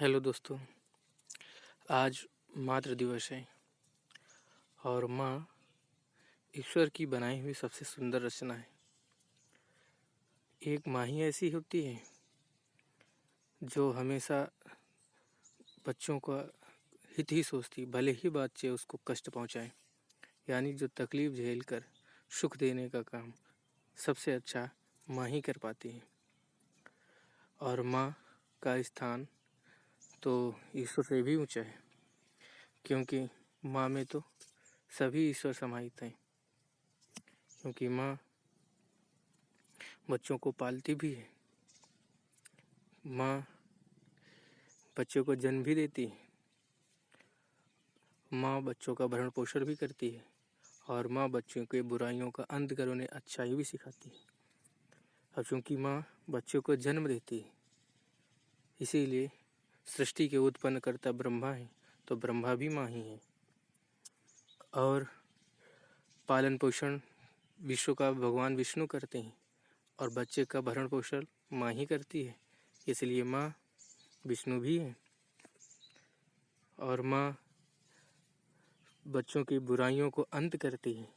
Hello दोस्तों। आज मातृ दिवस है और माँ ईश्वर की बनाई हुई सबसे सुंदर रचना है। एक माँ ही ऐसी होती है जो हमेशा बच्चों का हित ही सोचती, भले ही बच्चे उसको कष्ट पहुँचाएं। यानी जो तकलीफ झेल कर सुख देने का काम सबसे अच्छा माँ ही कर पाती है। और माँ का स्थान तो ईश्वर से भी ऊंचा है, क्योंकि माँ में तो सभी ईश्वर समाहित हैं। क्योंकि माँ बच्चों को पालती भी है, माँ बच्चों को जन्म भी देती है, माँ बच्चों का भरण पोषण भी करती है और माँ बच्चों के बुराइयों का अंत कर उन्हें अच्छाई भी सिखाती है। और चूँकि माँ बच्चों को जन्म देती है, इसीलिए सृष्टि के उत्पन्न करता ब्रह्मा है, तो ब्रह्मा भी माँ ही है। और पालन पोषण विश्व का भगवान विष्णु करते हैं और बच्चे का भरण पोषण माँ ही करती है, इसलिए माँ विष्णु भी है। और माँ बच्चों की बुराइयों को अंत करती है,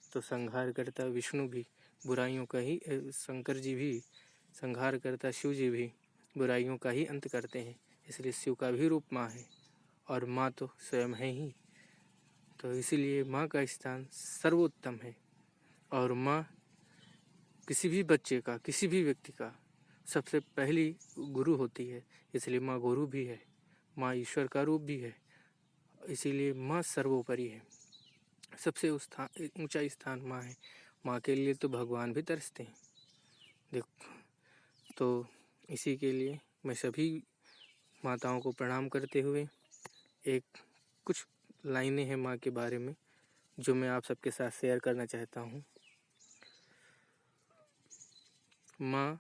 तो संहार करता विष्णु भी बुराइयों का ही, शंकर जी भी संहार करता, शिव जी भी बुराइयों का ही अंत करते हैं। इसलिए शिव का भी रूप माँ है और माँ तो स्वयं है ही। तो इसीलिए माँ का स्थान सर्वोत्तम है। और माँ किसी भी बच्चे का, किसी भी व्यक्ति का सबसे पहली गुरु होती है, इसलिए माँ गुरु भी है। माँ ईश्वर का रूप भी है, इसीलिए माँ सर्वोपरि है। सबसे ऊंचा स्थान माँ है। माँ के लिए तो भगवान भी तरसते हैं। देखो, तो इसी के लिए मैं सभी माताओं को प्रणाम करते हुए एक कुछ लाइनें हैं माँ के बारे में जो मैं आप सबके साथ शेयर करना चाहता हूँ। माँ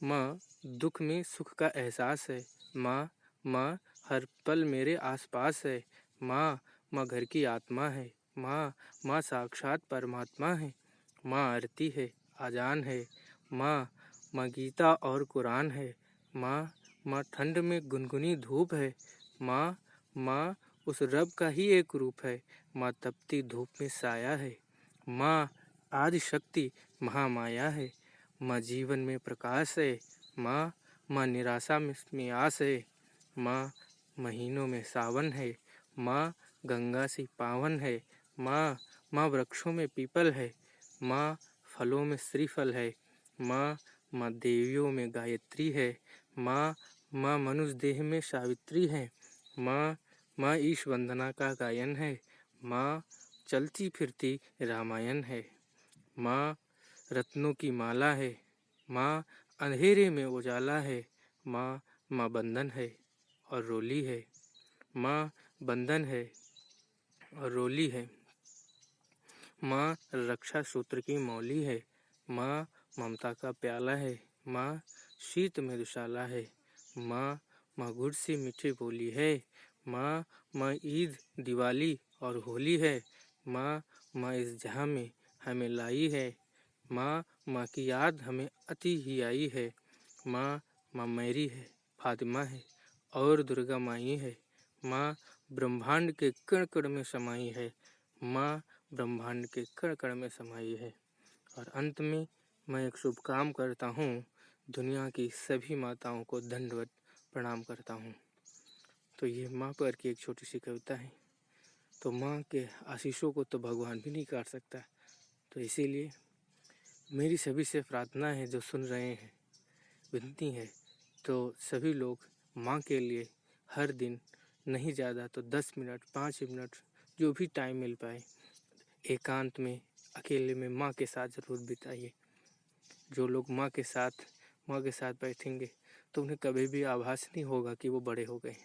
माँ दुख में सुख का एहसास है। माँ माँ हर पल मेरे आसपास है। माँ माँ घर की आत्मा है। माँ माँ साक्षात परमात्मा है। माँ आरती है, आजान है। माँ माँ गीता और कुरान है। माँ माँ ठंड में गुनगुनी धूप है। माँ माँ उस रब का ही एक रूप है। माँ तपती धूप में साया है। माँ आदि शक्ति महामाया है। माँ जीवन में प्रकाश है। माँ माँ निराशा में आस है। माँ महीनों में सावन है। माँ गंगा सी पावन है। माँ माँ वृक्षों में पीपल है। माँ फलों में श्रीफल है। माँ माँ देवियों में गायत्री है। माँ माँ मनुष्य देह में सावित्री है। माँ माँ ईश वंदना का गायन है। माँ चलती फिरती रामायण है। माँ रत्नों की माला है। माँ अंधेरे में उजाला है। माँ माँ बंधन है और रोली है। माँ बंधन है और रोली है। माँ रक्षा सूत्र की मौली है। माँ ममता का प्याला है। माँ शीत में दुशाला है। माँ माँ गुड़ सी मीठी बोली है। माँ माँ ईद दिवाली और होली है। माँ माँ इस जहाँ में हमें लाई है। माँ माँ की याद हमें अति ही आई है। माँ माँ मैरी है, फातिमा है और दुर्गा माई है। माँ ब्रह्मांड के कण कण में समाई है। माँ ब्रह्मांड के कण कण में समाई है। और अंत में मैं एक शुभ काम करता हूँ। दुनिया की सभी माताओं को दंडवत प्रणाम करता हूँ। तो ये माँ पर की एक छोटी सी कविता है। तो माँ के आशीषों को तो भगवान भी नहीं काट सकता। तो इसीलिए मेरी सभी से प्रार्थना है, जो सुन रहे हैं, विनती है, तो सभी लोग माँ के लिए हर दिन नहीं ज़्यादा तो 10 मिनट 5 मिनट जो भी टाइम मिल पाए एकांत में अकेले में माँ के साथ ज़रूर बिताइए। जो लोग माँ के साथ बैठेंगे तो उन्हें कभी भी आभास नहीं होगा कि वो बड़े हो गए।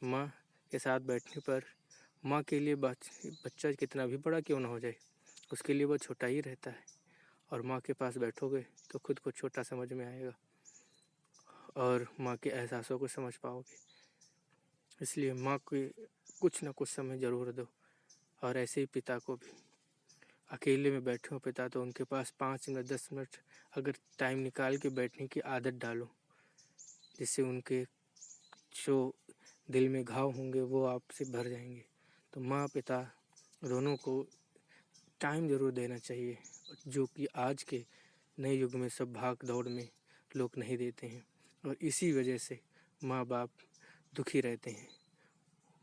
माँ के साथ बैठने पर माँ के लिए बच्चा कितना भी बड़ा क्यों ना हो जाए, उसके लिए वो छोटा ही रहता है। और माँ के पास बैठोगे तो खुद को छोटा समझ में आएगा और माँ के एहसासों को समझ पाओगे। इसलिए माँ को कुछ ना कुछ समय ज़रूर दो। और ऐसे ही पिता को भी, अकेले में बैठे हो पिता तो उनके पास 5 मिनट 10 मिनट अगर टाइम निकाल के बैठने की आदत डालो, जिससे उनके जो दिल में घाव होंगे वो आपसे भर जाएंगे। तो माँ पिता दोनों को टाइम ज़रूर देना चाहिए, जो कि आज के नए युग में सब भाग दौड़ में लोग नहीं देते हैं, और इसी वजह से माँ बाप दुखी रहते हैं।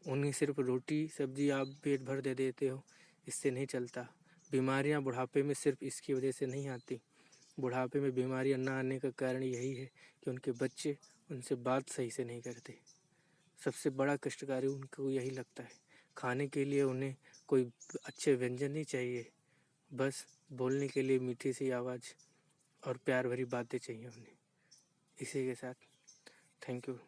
उन्हें सिर्फ रोटी सब्जी आप पेट भर दे देते हो, इससे नहीं चलता। बीमारियाँ बुढ़ापे में सिर्फ इसकी वजह से नहीं आती। बुढ़ापे में बीमारियाँ ना आने का कारण यही है कि उनके बच्चे उनसे बात सही से नहीं करते। सबसे बड़ा कष्टकारी उनको यही लगता है। खाने के लिए उन्हें कोई अच्छे व्यंजन नहीं चाहिए, बस बोलने के लिए मीठी सी आवाज़ और प्यार भरी बातें चाहिए उन्हें। इसी के साथ थैंक यू।